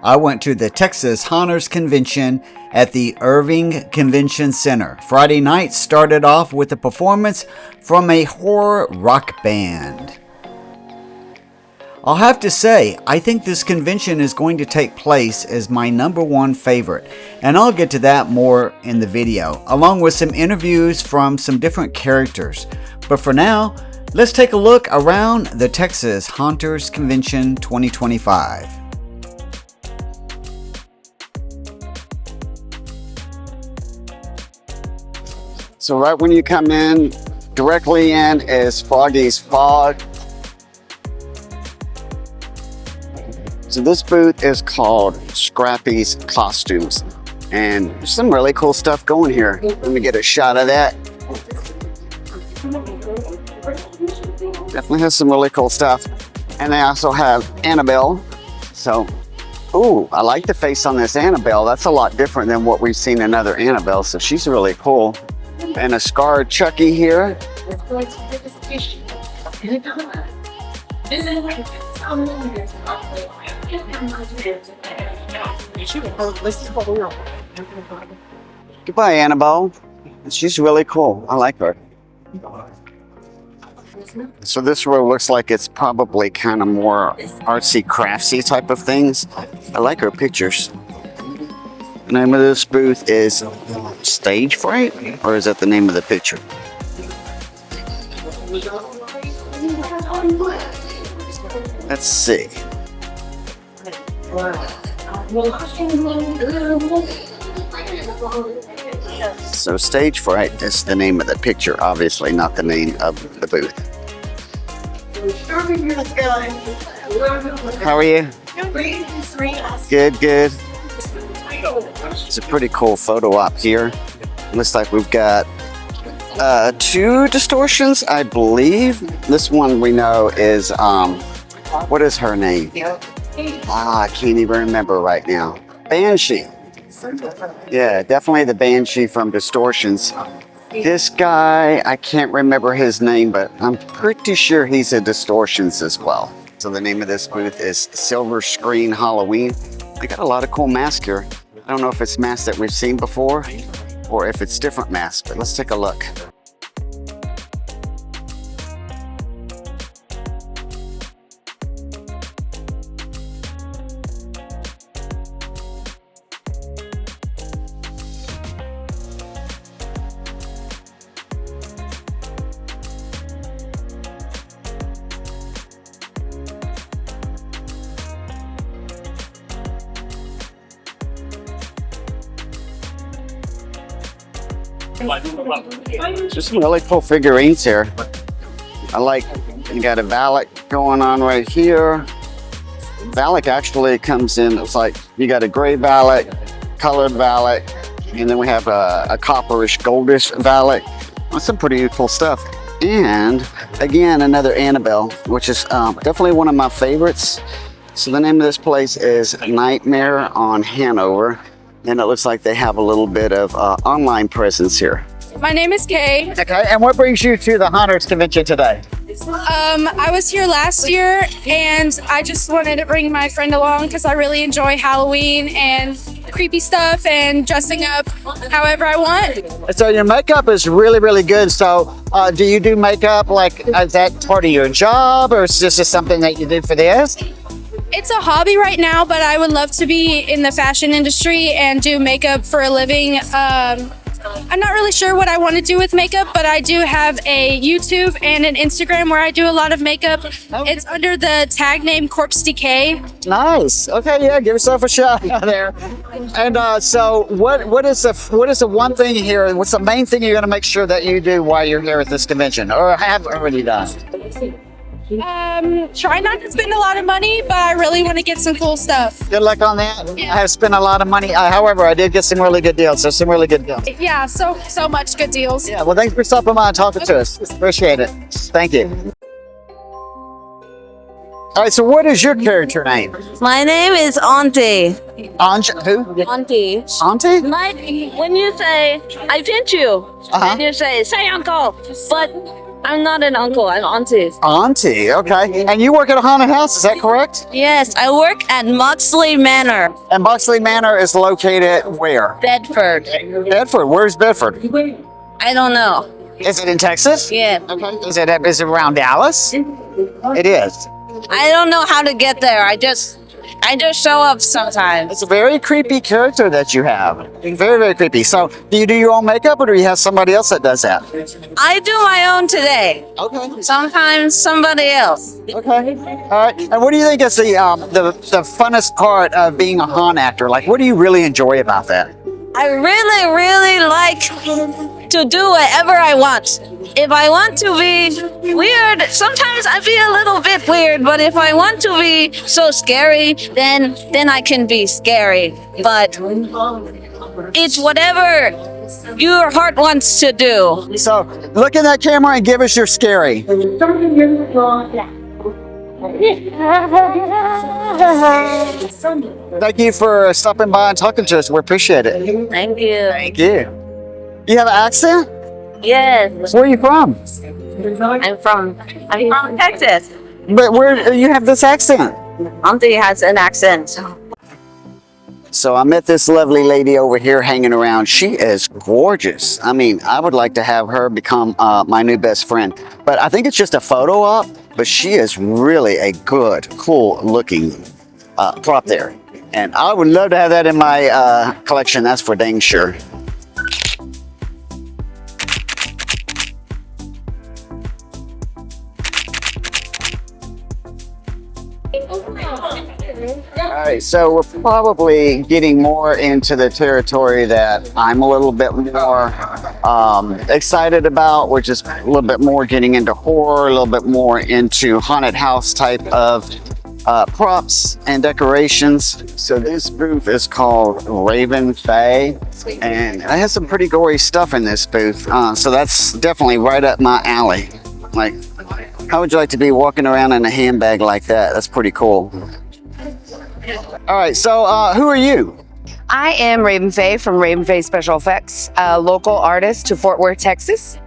I went to the Texas Haunters Convention at the Irving Convention Center. Friday night started off with a performance from a horror rock band. I'll have to say, I think this convention is going to take place as my #1 favorite, and I'll get to that more in the video, along with some interviews from some different characters. But for now, let's take a look around the Texas Haunters Convention 2025. So right when you come in, directly in is Foggy's Fog. So this booth is called Scrappy's Costumes, and there's some really cool stuff going here. Let me get a shot of that. Definitely has some really cool stuff. And they also have Annabelle. So, ooh, I like the face on this Annabelle. That's a lot different than what we've seen in other Annabelle, so she's really cool. And a scarred Chucky here. Goodbye, Annabelle. She's really cool. I like her. So this row looks like it's probably kind of more artsy, craftsy type of things. I like her pictures. The name of this booth is Stage Fright, or is that the name of the picture? Let's see. So Stage Fright is the name of the picture, obviously not the name of the booth. How are you? Good, good. It's a pretty cool photo op here. Looks like we've got 2 distortions, I believe. This one we know is, what is her name? I can't even remember right now. Banshee. Yeah, definitely the Banshee from Distortions. This guy, I can't remember his name, but I'm pretty sure he's a Distortions as well. So the name of this booth is Silver Screen Halloween. They got a lot of cool masks here. I don't know if it's masks that we've seen before or if it's different masks, but let's take a look. Just some really cool figurines here. I like, you got a Valak going on right here. Valak actually comes in, it's like you got a gray Valak, colored Valak, and then we have a copperish, goldish Valak. That's some pretty cool stuff. And again, another Annabelle, which is definitely one of my favorites. So the name of this place is Nightmare on Hanover. And it looks like they have a little bit of online presence here. My name is Kay. Okay, and what brings you to the Haunters Convention today? I was here last year, and I just wanted to bring my friend along because I really enjoy Halloween and creepy stuff and dressing up however I want. So your makeup is really, really good. So do you do makeup, like, is that part of your job, or is this just something that you do for this? It's a hobby right now, but I would love to be in the fashion industry and do makeup for a living. I'm not really sure what I want to do with makeup, but I do have a YouTube and an Instagram where I do a lot of makeup. It's under the tag name Corpse Decay. Nice. Okay, yeah, give yourself a shot out there. And so what is the one thing here, what's the main thing you're going to make sure that you do while you're here at this convention, or have already done? Try not to spend a lot of money, but I really want to get some cool stuff. Good luck on that. Yeah. I have spent a lot of money. However, I did get some really good deals. So some really good deals. Yeah, so much good deals. Yeah, well, thanks for stopping by and talking to us. Appreciate it. Thank you. All right, so what is your character name? My name is Auntie. Who? Auntie. Auntie? Like when you say I pinch you, and you say uncle, but I'm not an uncle. I'm auntie. Auntie, okay. And you work at a haunted house, is that correct? Yes, I work at Moxley Manor, And Moxley Manor is located where? Bedford. Bedford. Where's Bedford? I don't know. Is it in Texas? Yeah. Okay. Is it around Dallas? It is. I don't know how to get there. I just show up sometimes. It's a very creepy character that you have. Very, very creepy. So, do you do your own makeup, or do you have somebody else that does that? I do my own today. Okay. Sometimes somebody else. Okay. All right. And what do you think is the funnest part of being a haunt actor? Like, what do you really enjoy about that? I really, really like to do whatever I want. If I want to be weird, sometimes I be a little bit weird, but if I want to be so scary, then I can be scary. But it's whatever your heart wants to do. So, look in that camera and give us your scary. Thank you for stopping by and talking to us. We appreciate it. Thank you. Thank you. You have an accent? Yes. Where are you from? I'm from Texas. But where you have this accent? Auntie has an accent. So I met this lovely lady over here hanging around. She is gorgeous. I mean, I would like to have her become my new best friend. But I think it's just a photo op. But she is really a good, cool looking prop there. And I would love to have that in my collection. That's for dang sure. All right, so we're probably getting more into the territory that I'm a little bit more excited about, which is a little bit more getting into horror, a little bit more into haunted house type of props and decorations. So this booth is called Raven Fae, and it has some pretty gory stuff in this booth. So that's definitely right up my alley. Like, how would you like to be walking around in a handbag like that? That's pretty cool. All right, so who are you? I am Raven Fae from Raven Fae Special Effects, a local artist to Fort Worth, Texas.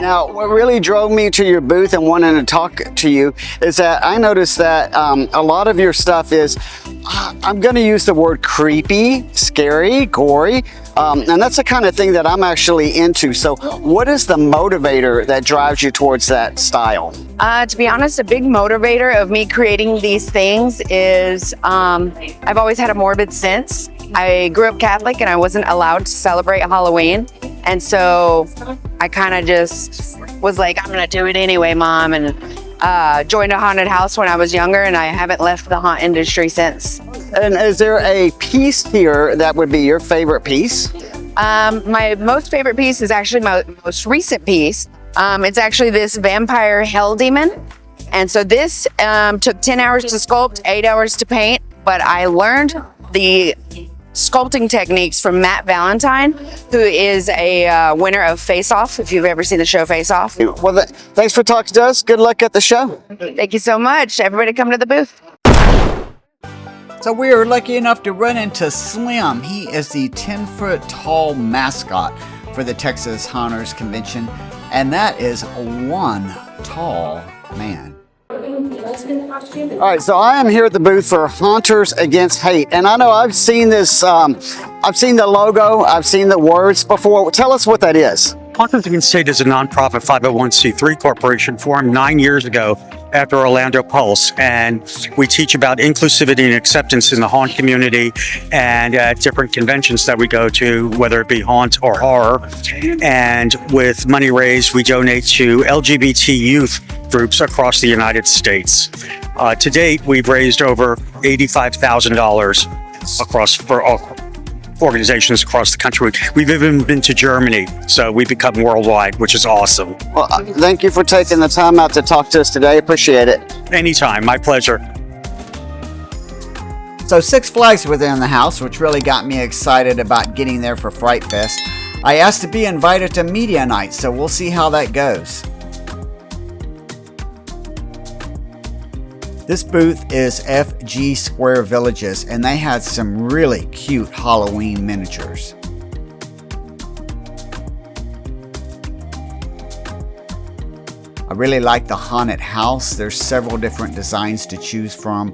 Now, what really drove me to your booth and wanting to talk to you is that I noticed that a lot of your stuff is, I'm going to use the word creepy, scary, gory, and that's the kind of thing that I'm actually into. So what is the motivator that drives you towards that style? To be honest, a big motivator of me creating these things is I've always had a morbid sense. I grew up Catholic and I wasn't allowed to celebrate Halloween. And so I kind of just was like, I'm going to do it anyway, Mom. And joined a haunted house when I was younger, and I haven't left the haunt industry since. And is there a piece here that would be your favorite piece? My most favorite piece is actually my most recent piece. It's actually this vampire hell demon. And so this took 10 hours to sculpt, 8 hours to paint, but I learned the sculpting techniques from Matt Valentine, who is a winner of Face Off, if you've ever seen the show Face Off. Well, thanks for talking to us. Good luck at the show. Thank you so much. Everybody come to the booth. So we are lucky enough to run into Slim. He is the 10-foot tall mascot for the Texas Haunters Convention, and that is one tall man. All right, so I am here at the booth for Haunters Against Hate, and I know I've seen this, I've seen the logo, I've seen the words before. Tell us what that is. Haunters Against Hate is a nonprofit 501c3 corporation formed 9 years ago after Orlando Pulse, and we teach about inclusivity and acceptance in the haunt community and at different conventions that we go to, whether it be haunt or horror. And with money raised, we donate to LGBT youth groups across the United States. To date, we've raised over $85,000 across for organizations across the country. We've even been to Germany, so we've become worldwide, which is awesome. Well, thank you for taking the time out to talk to us today. Appreciate it. Anytime, my pleasure. So Six Flags within the house, which really got me excited about getting there for Fright Fest. I asked to be invited to media night, so we'll see how that goes. This booth is FG Square Villages, and they had some really cute Halloween miniatures. I really like the haunted house. There's several different designs to choose from.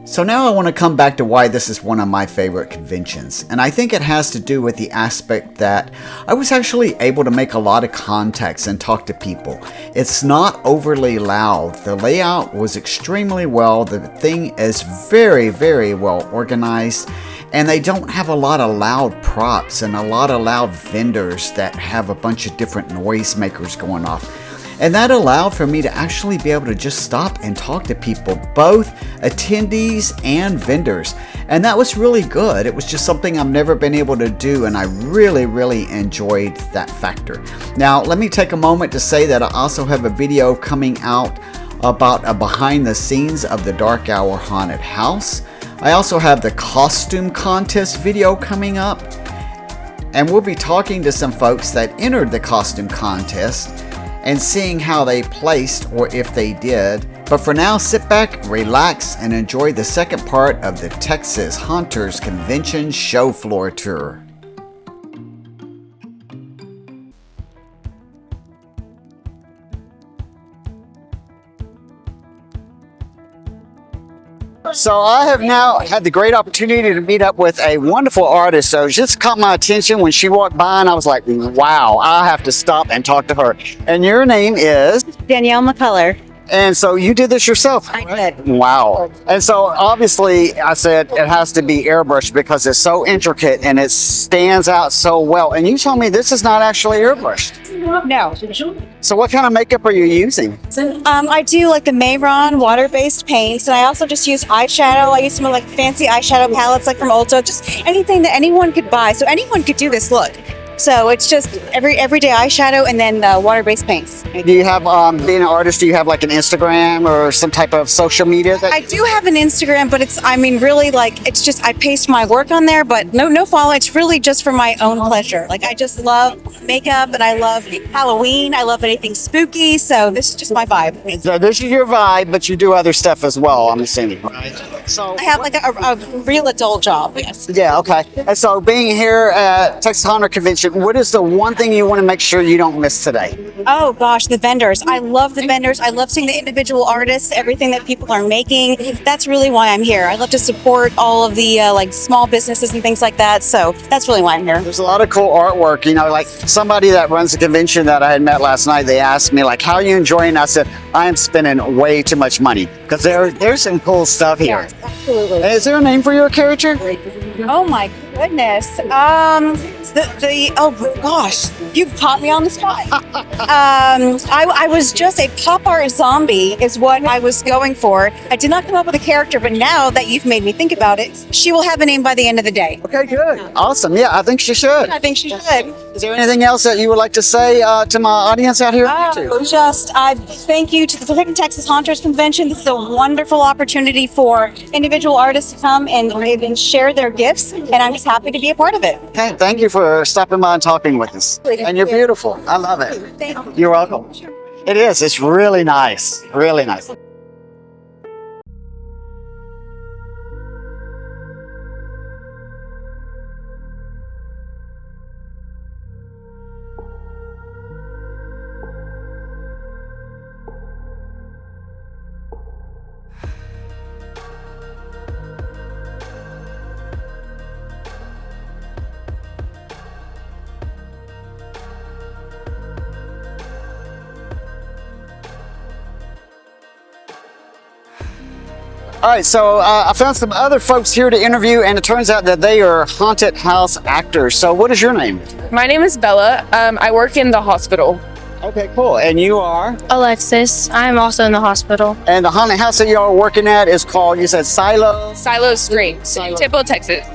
So now I want to come back to why this is one of my favorite conventions. And I think it has to do with the aspect that I was actually able to make a lot of contacts and talk to people. It's not overly loud. The layout was extremely well. The thing is very, very well organized. And they don't have a lot of loud props and a lot of loud vendors that have a bunch of different noisemakers going off. And that allowed for me to actually be able to just stop and talk to people, both attendees and vendors. And that was really good. It was just something I've never been able to do, and I really, really enjoyed that factor. Now, let me take a moment to say that I also have a video coming out about a behind the scenes of the Dark Hour Haunted House. I also have the costume contest video coming up, and we'll be talking to some folks that entered the costume contest and seeing how they placed or if they did. But for now, sit back, relax, and enjoy the second part of the Texas Haunters Convention show floor tour. So I have now had the great opportunity to meet up with a wonderful artist. So it just caught my attention when she walked by, and I was like, wow, I have to stop and talk to her. And your name is? Danielle McCuller. And so you did this yourself? I did. Wow. And so obviously I said it has to be airbrushed because it's so intricate and it stands out so well. And you told me this is not actually airbrushed. No. So what kind of makeup are you using? I do like the Meg Rae water-based paints, and I also just use eyeshadow. I use some like fancy eyeshadow palettes like from Ulta, just anything that anyone could buy. So anyone could do this look. So it's just everyday eyeshadow and then water-based paints. Do you have, being an artist, do you have like an Instagram or some type of social media? I do have an Instagram, but it's, I mean, really like, it's just, I paste my work on there, but no follow. It's really just for my own pleasure. Like, I just love makeup and I love Halloween. I love anything spooky. So this is just my vibe. So this is your vibe, but you do other stuff as well, I'm assuming, right? So I have like a real adult job, yes. Yeah, okay. And so being here at Texas Haunter Convention, what is the one thing you want to make sure you don't miss today? Oh gosh, the vendors. I love the vendors. I love seeing the individual artists, everything that people are making. That's really why I'm here. I love to support all of the like small businesses and things like that. So that's really why I'm here. There's a lot of cool artwork. You know, like somebody that runs the convention that I had met last night, they asked me like, how are you enjoying it? I said, I am spending way too much money because there's some cool stuff here. Yes, absolutely. Is there a name for your character? Oh my goodness. Oh gosh, you caught me on the spot. I was just a pop art zombie is what I was going for. I did not come up with a character, but now that you've made me think about it, she will have a name by the end of the day. Okay, good. Awesome. Yeah, I think she should. I think she should. Is there anything else that you would like to say to my audience out here? I thank you to the Texas Haunters Convention. This is a wonderful opportunity for individual artists to come and share their gifts, and I'm just happy to be a part of it. Okay, thank you for stopping by and talking with us. And you're beautiful. I love it. Thank you. You're welcome. It is. It's really nice. Really nice. All right, so I found some other folks here to interview, and it turns out that they are haunted house actors. So what is your name? My name is Bella. I work in the hospital. Okay, cool. And you are? Alexis. I'm also in the hospital. And the haunted house that you are working at is called, you said Silo Scream, Temple, Texas.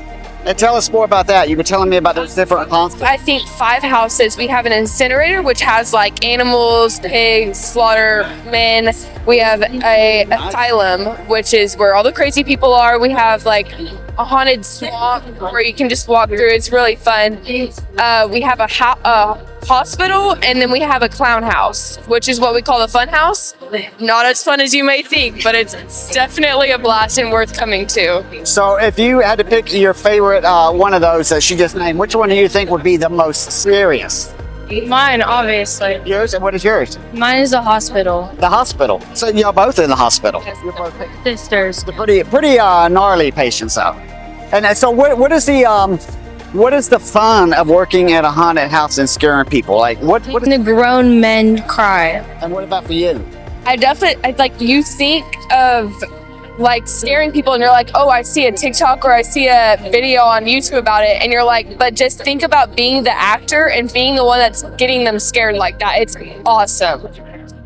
And tell us more about that. You were telling me about those different haunts. I think 5 houses. We have an incinerator, which has like animals, pigs, slaughter men. We have a asylum, which is where all the crazy people are. We have like a haunted swamp where you can just walk through. It's really fun. We have a hospital, and then we have a clown house, which is what we call the fun house. Not as fun as you may think, but it's definitely a blast and worth coming to. So if you had to pick your favorite one of those that she just named, which one do you think would be the most scariest? Mine, obviously. Yours, and what is yours? Mine is the hospital. The hospital. So y'all both in the hospital. Sisters. Pretty gnarly patients out. And so what is the fun of working at a haunted house and scaring people? Like what is, The grown men cry. and what about for you? I like you think of like scaring people and you're like, oh, I see a TikTok or I see a video on YouTube about it, and you're like, but just think about being the actor and being the one that's getting them scared like that. It's awesome.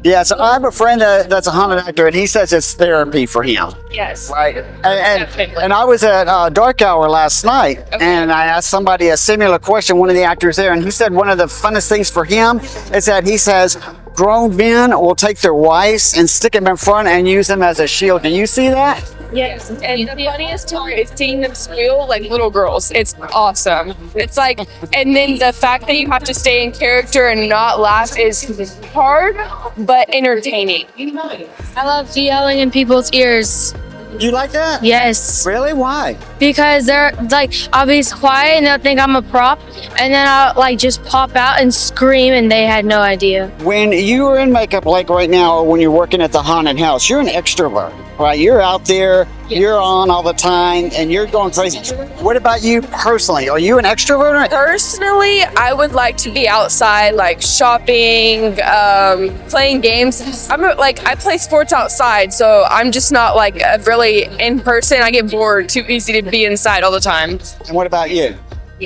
Yeah, so I have a friend that's a haunted actor, and he says it's therapy for him. Yes. Right. And I was at Dark Hour last night, and I asked somebody a similar question, one of the actors there, and he said one of the funnest things for him is that he says grown men will take their wives and stick them in front and use them as a shield. Do you see that? Yes, and the funniest part is seeing them squeal like little girls. It's awesome. It's like, and then the fact that you have to stay in character and not laugh is hard, but entertaining. I love yelling in people's ears. You like that? Yes. Really? Why? Because they're like, I'll be quiet and they'll think I'm a prop, and then I'll like just pop out and scream, and they had no idea. When you are in makeup, like right now, or when you're working at the haunted house, you're an extrovert, right? You're out there, you're on all the time, and you're going crazy. What about you personally? Are you an extrovert? Personally, I would like to be outside, like shopping, playing games. I play sports outside, so I'm just not like really in person. I get bored too easy to be inside all the time. And what about you?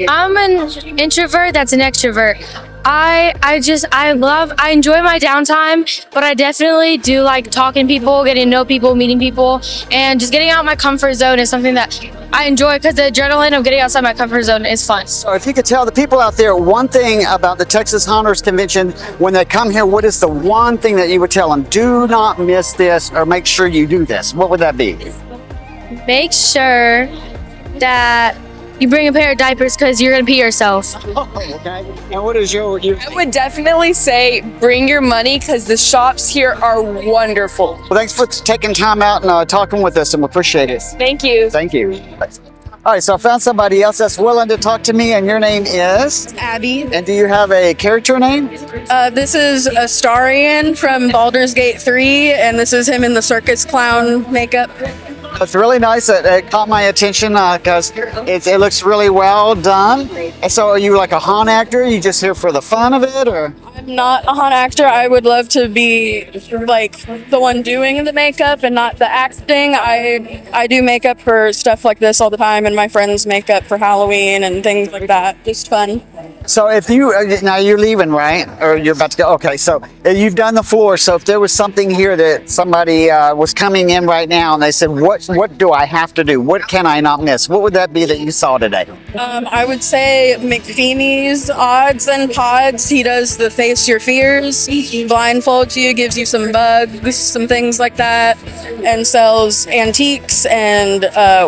I'm an introvert that's an extrovert. I enjoy my downtime, but I definitely do like talking to people, getting to know people, meeting people, and just getting out my comfort zone is something that I enjoy, because the adrenaline of getting outside my comfort zone is fun. So if you could tell the people out there one thing about the Texas Haunters Convention, when they come here, what is the one thing that you would tell them? Do not miss this, or make sure you do this. What would that be? Make sure that you bring a pair of diapers, because you're going to pee yourself. Oh, okay. And what is your I would definitely say bring your money, because the shops here are wonderful. Well, thanks for taking time out and talking with us, and we appreciate it. Thank you. Thank you. All right, so I found somebody else that's willing to talk to me, and your name is? Abby. And do you have a character name? This is Astarian from Baldur's Gate 3, and this is him in the circus clown makeup. It's really nice. It caught my attention because it looks really well done. And so are you like a haunt actor? Are you just here for the fun of it, or? I'm not a haunt actor. I would love to be like the one doing the makeup and not the acting. I do makeup for stuff like this all the time, and my friends make up for Halloween and things like that. Just fun. So if you, now you're leaving, right? Or you're about to go? Okay, so you've done the floor. So if there was something here that somebody was coming in right now and they said, what do I have to do? What can I not miss? What would that be that you saw today? I would say McFeeney's Odds and Pods. He does the Face Your Fears. He blindfolds you, gives you some bugs, some things like that, and sells antiques and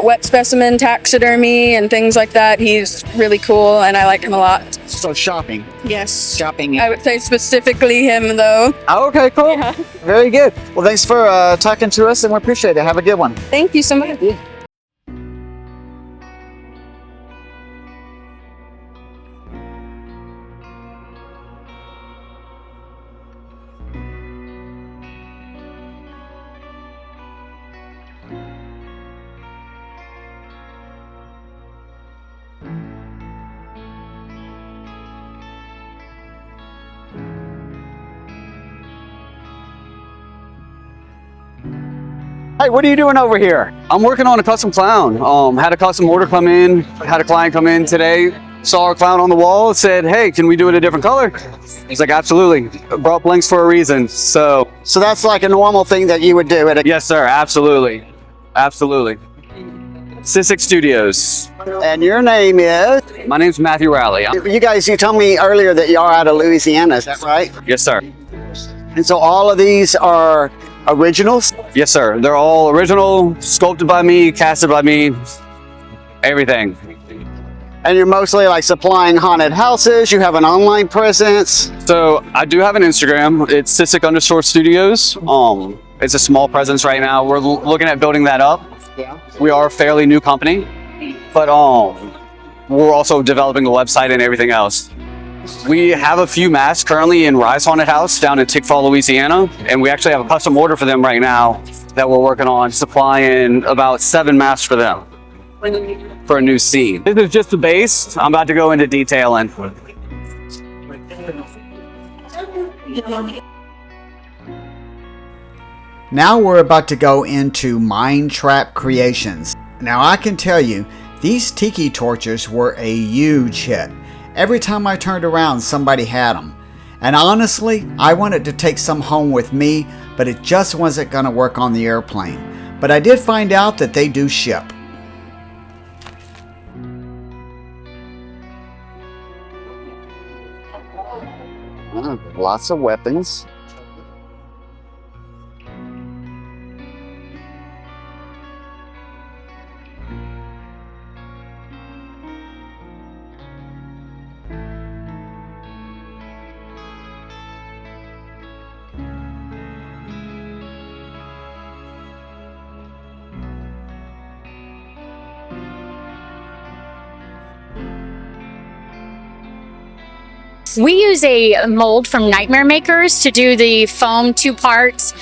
wet specimen taxidermy and things like that. He's really cool, and I like him a lot. So shopping. Yes. Shopping. I would say specifically him, though. Oh, okay, cool. Yeah. Very good. Well, thanks for talking to us, and we appreciate it. Have a good one. Thank you so much. Hey, what are you doing over here? I'm working on a custom clown. Had a custom order come in, had a client come in today, saw our clown on the wall, said, hey, can we do it a different color? He's like, absolutely. Brought blanks for a reason. So that's like a normal thing that you would do at a... Yes, sir. Absolutely. Absolutely. CICS Studios. And your name is? My name's Matthew Rae. You guys, you told me earlier that y'all are out of Louisiana, is that right? Yes, sir. And so all of these are originals? Yes, sir. They're all original, sculpted by me, casted by me, everything. And you're mostly like supplying haunted houses. You have an online presence. So I do have an Instagram. It's CICS Studios. It's a small presence right now. We're looking at building that up. Yeah. We are a fairly new company, but we're also developing a website and everything else. We have a few masks currently in Rise Haunted House down in Tickfall, Louisiana, and we actually have a custom order for them right now that we're working on supplying about 7 masks for them for a new scene. This is just the base. I'm about to go into detailing. Now we're about to go into Mind Trap Creations. Now I can tell you, these tiki torches were a huge hit. Every time I turned around, somebody had them. And honestly, I wanted to take some home with me, but it just wasn't going to work on the airplane. But I did find out that they do ship. Lots of weapons. We use a mold from Nightmare Makers to do the foam 2 parts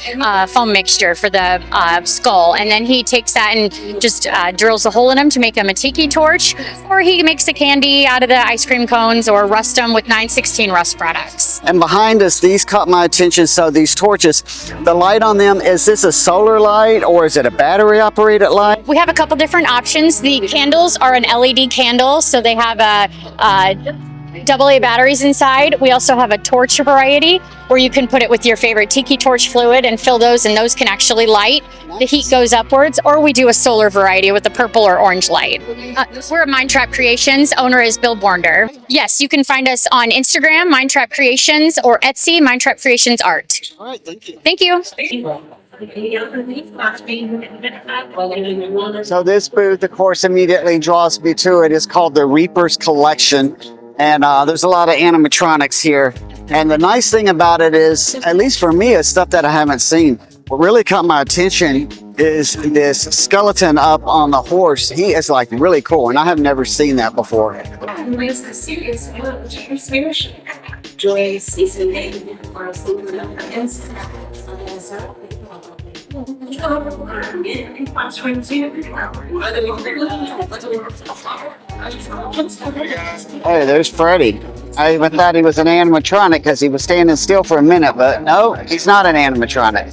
foam mixture for the skull, and then he takes that and just drills a hole in them to make them a tiki torch, or he makes the candy out of the ice cream cones or rust them with 916 rust products. And behind us, these caught my attention. So these torches, the light on them, is this a solar light or is it a battery operated light? We have a couple different options. The candles are an LED candle, so they have a AA batteries inside. We also have a torch variety where you can put it with your favorite tiki torch fluid and fill those, and those can actually light. The heat goes upwards. Or we do a solar variety with a purple or orange light. We're Mind Trap Creations. Owner is Bill Bornder. Yes, you can find us on Instagram, Mind Trap Creations, or Etsy, Mind Trap Creations Art. All right, thank you. Thank you. So this booth, of course, immediately draws me to it. It's called the Reaper's Collection. And there's a lot of animatronics here. And the nice thing about it is, at least for me, it's stuff that I haven't seen. What really caught my attention is this skeleton up on the horse. He is like really cool, and I have never seen that before. Hey, there's Freddy. I even thought he was an animatronic because he was standing still for a minute, but no, he's not an animatronic.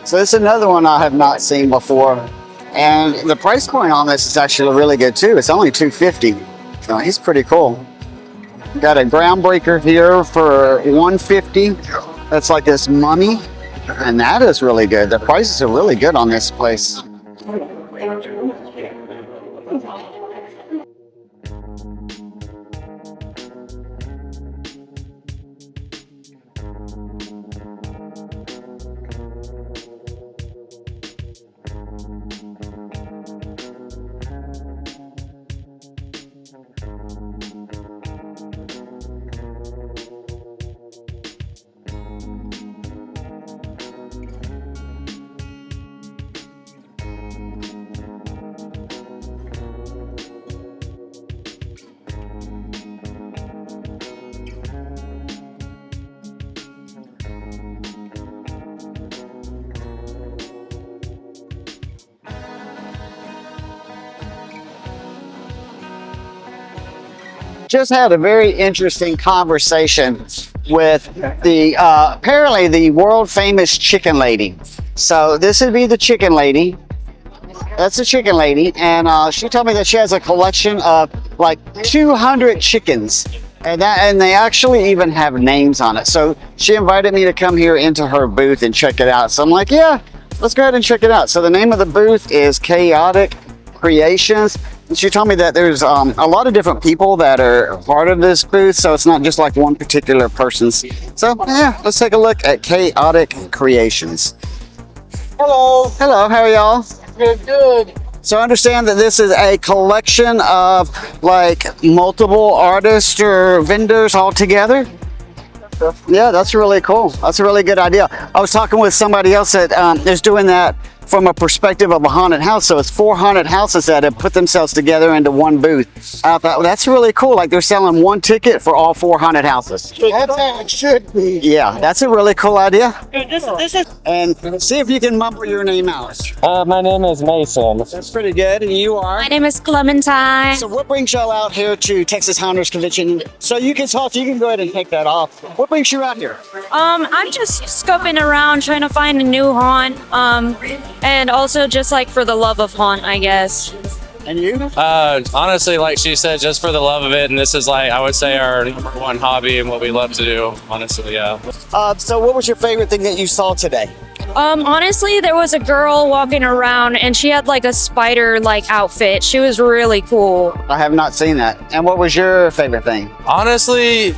So this is another one I have not seen before, and the price point on this is actually really good too. It's only $250. So he's pretty cool. Got a groundbreaker here for $150. That's like this mummy, and that is really good. The prices are really good on this place. Just had a very interesting conversation with the apparently the world famous chicken lady. So this would be the chicken lady. That's the chicken lady, and she told me that she has a collection of like 200 chickens, and they actually even have names on it. So she invited me to come here into her booth and check it out. So I'm like, yeah, let's go ahead and check it out. So the name of the booth is Chaotic Creations. She told me that there's a lot of different people that are part of this booth, so it's not just like one particular person's. So yeah, let's take a look at Chaotic Creations. Hello. Hello, how are y'all? Good. So I understand that this is a collection of like multiple artists or vendors all together. Yeah, that's really cool. That's a really good idea. I was talking with somebody else that is doing that from a perspective of a haunted house. So it's 4 haunted houses that have put themselves together into one booth. I thought, well, that's really cool. Like they're selling one ticket for all 4 haunted houses. That's how it should be. Yeah, that's a really cool idea. This is. And see if you can mumble your name out. My name is Mason. That's pretty good. And you are? My name is Clementine. So what brings y'all out here to Texas Haunters Convention? So you can talk, you can go ahead and take that off. What brings you out here? I'm just scoping around trying to find a new haunt. And also just like for the love of haunt, I guess. And you? Honestly, like she said, just for the love of it, and this is like, I would say our #1 hobby and what we love to do, honestly, yeah. So what was your favorite thing that you saw today? Honestly, there was a girl walking around and she had like a spider like outfit. She was really cool. I have not seen that. And what was your favorite thing? Honestly,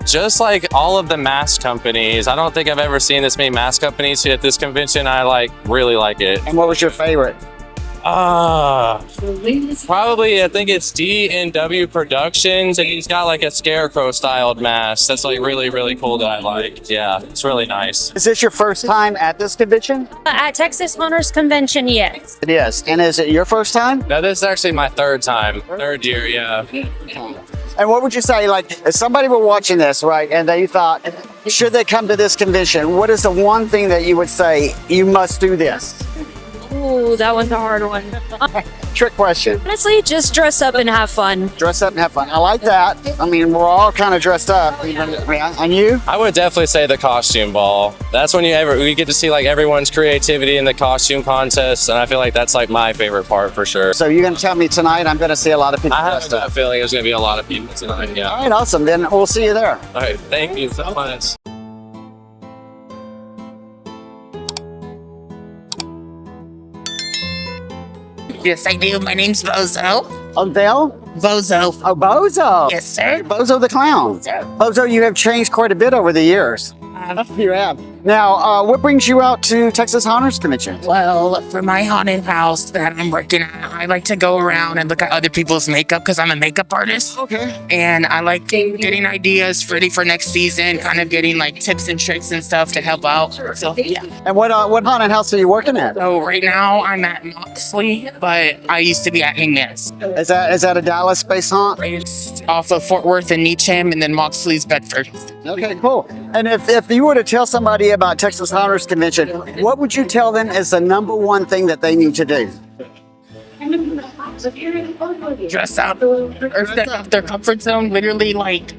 just like all of the mask companies, I don't think I've ever seen this many mask companies at this convention. I really like it. And what was your favorite? Probably, I think it's D&W Productions, and he's got like a scarecrow styled mask. That's like really, really cool that I like. Yeah, it's really nice. Is this your first time at this convention? At Texas Haunters Convention, yes. It is. And is it your first time? No, this is actually my third time. Third year, yeah. And what would you say, like, if somebody were watching this, right, and they thought, should they come to this convention, what is the one thing that you would say, you must do this? Ooh, that one's a hard one. Trick question. Honestly, just dress up and have fun. Dress up and have fun. I like that. I mean, we're all kind of dressed up. And you? I would definitely say the costume ball. That's when you get to see like everyone's creativity in the costume contest, and I feel like that's like my favorite part for sure. So you're going to tell me tonight I'm going to see a lot of people I have dressed up? a feeling there's going to be a lot of people tonight, yeah. All right, awesome. Then we'll see you there. All right, thank you so much. Yes, I do. My name's Bozo. Odell? Bozo. Oh, Bozo. Yes, sir. Bozo the Clown. Bozo, you have changed quite a bit over the years. You have. Now, what brings you out to Texas Haunters Convention? Well, for my haunted house that I'm working at, I like to go around and look at other people's makeup because I'm a makeup artist. Okay. And I like getting ideas ready for next season, kind of getting like tips and tricks and stuff to help out. So, yeah. And what haunted house are you working at? So right now I'm at Moxley, but I used to be at Hangman's. Is that a Dallas-based haunt? It's off of Fort Worth and Needham, and then Moxley's Bedford. Okay, cool. And if you were to tell somebody about Texas Haunters Convention, what would you tell them is the #1 thing that they need to do? Dress out or step out their comfort zone, literally like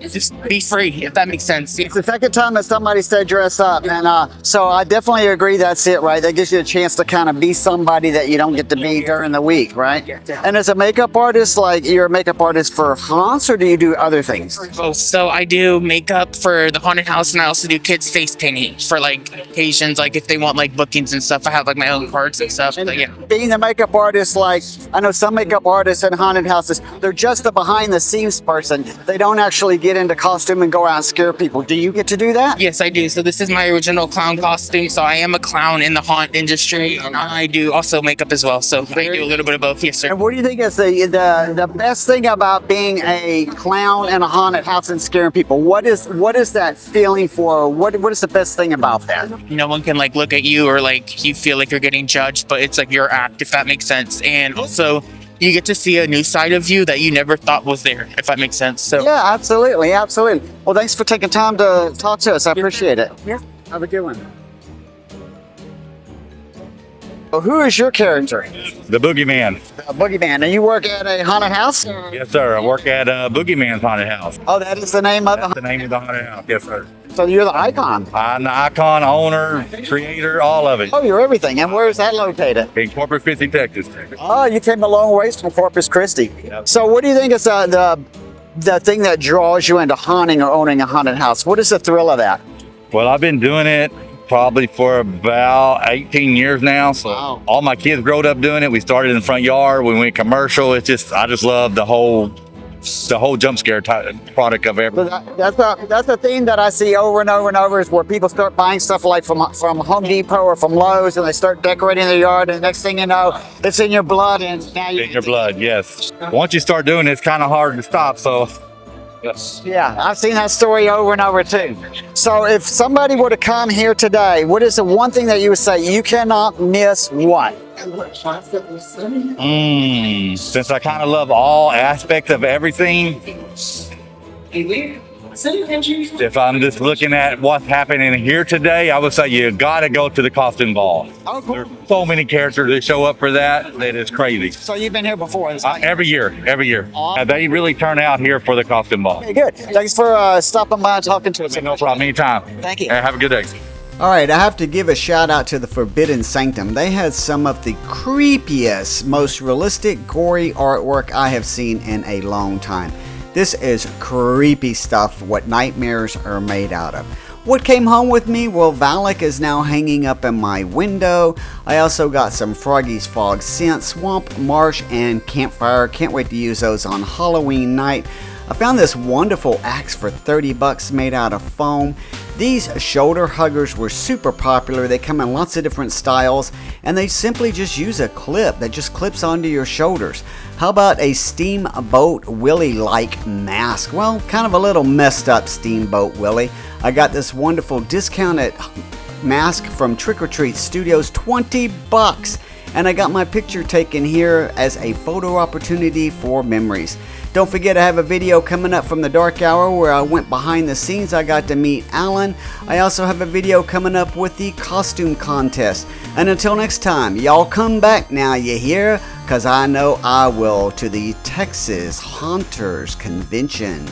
just be free, if that makes sense. It's the second time that somebody said dress up, and so I definitely agree that's it, right? That gives you a chance to kind of be somebody that you don't get to be during the week, right? And as a makeup artist, like you're a makeup artist for haunts, or do you do other things? Both. So I do makeup for the haunted house, and I also do kids face painting for like occasions, like if they want like bookings and stuff. I have like my own cards and stuff. But yeah. Being a makeup artist, like I know some makeup artists in haunted houses, they're just a behind the scenes person. They don't actually get into costume and go out and scare people. Do you get to do that? Yes, I do. So this is my original clown costume. So I am a clown in the haunt industry, and I do also makeup as well. So I do a little bit of both. Yes, sir. And what do you think is the best thing about being a clown in a haunted house and scaring people? What is that feeling for? What is the best thing about that? No one can like look at you or like you feel like you're getting judged, but it's like your act, if that makes sense. And also, you get to see a new side of you that you never thought was there, if that makes sense. So yeah, absolutely. Well, thanks for taking time to talk to us. I appreciate it. Yeah. Have a good one. Well, who is your character? The Boogeyman. Boogeyman. And you work at a haunted house? Yes, sir. I work at Boogeyman's haunted house. Oh, that is the name of That's the name of the haunted house. Yes, sir. So you're the icon. I'm the icon, owner, creator, all of it. Oh, you're everything. And where is that located? In Corpus Christi, Texas. Oh, you came a long ways from Corpus Christi. Yep. So what do you think is the thing that draws you into haunting or owning a haunted house? What is the thrill of that? Well, I've been doing it probably for about 18 years now. So all my kids growed up doing it. We started in the front yard. We went commercial. I just love the whole jump scare type product of everything. That's the theme that I see over and over and over is where people start buying stuff like from Home Depot or from Lowe's, and they start decorating their yard, and the next thing you know, it's in your blood, and now in your blood, yes. Once you start doing it, it's kind of hard to stop. So Yeah, I've seen that story over and over too. So if somebody were to come here today, what is the one thing that you would say you cannot miss what? Since I kind of love all aspects of everything, if I'm just looking at what's happening here today, I would say you gotta go to the costume ball. Oh, cool. There's so many characters that show up for that it's crazy. So you've been here before? Every year. They really turn out here for the costume ball. Okay, good. Thanks for stopping by and talking to us. No problem, anytime. Thank you. Have a good day. All right, I have to give a shout out to the Forbidden Sanctum. They had some of the creepiest, most realistic, gory artwork I have seen in a long time. This is creepy stuff, what nightmares are made out of. What came home with me? Well, Valak is now hanging up in my window. I also got some Froggy's Fog Scent, Swamp, Marsh, and Campfire. Can't wait to use those on Halloween night. I found this wonderful axe for $30 made out of foam. These shoulder huggers were super popular. They come in lots of different styles, and they simply just use a clip that just clips onto your shoulders. How about a Steamboat Willie-like mask? Well, kind of a little messed up Steamboat Willie. I got this wonderful discounted mask from CICS Studios, $20. And I got my picture taken here as a photo opportunity for memories. Don't forget I have a video coming up from the dark hour where I went behind the scenes. I got to meet Alan. I also have a video coming up with the costume contest. And until next time, y'all come back now, you hear? Cause I know I will, to the Texas Haunters Convention.